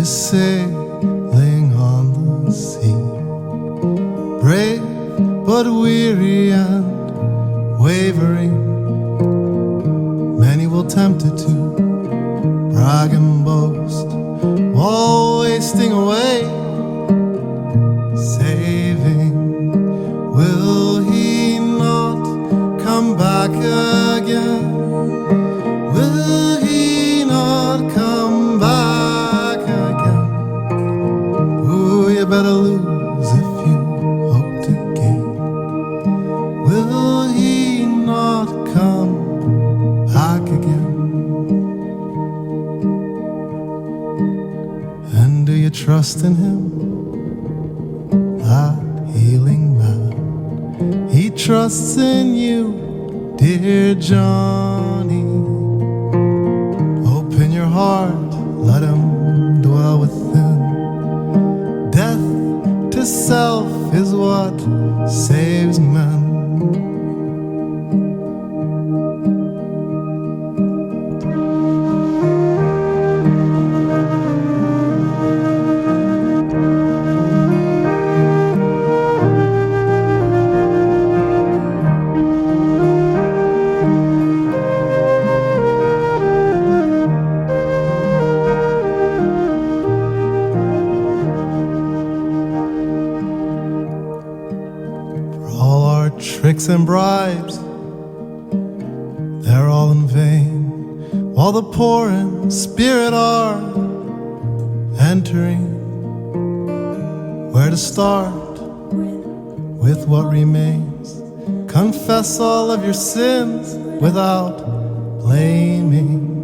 is sailing on the sea. Brave but weary and wavering, many will tempt it to brag and boast, while wasting away, saving. Will he not come back again? Will he not come back again? Ooh, you better lose if you hope to gain. Will he not come back again? And do you trust in him, that healing man? He trusts in you, dear Johnny. Open your heart, let him dwell within. Death to self is what saves men. Tricks and bribes, they're all in vain, while the poor in spirit are entering. Where to start, with what remains? Confess all of your sins without blaming.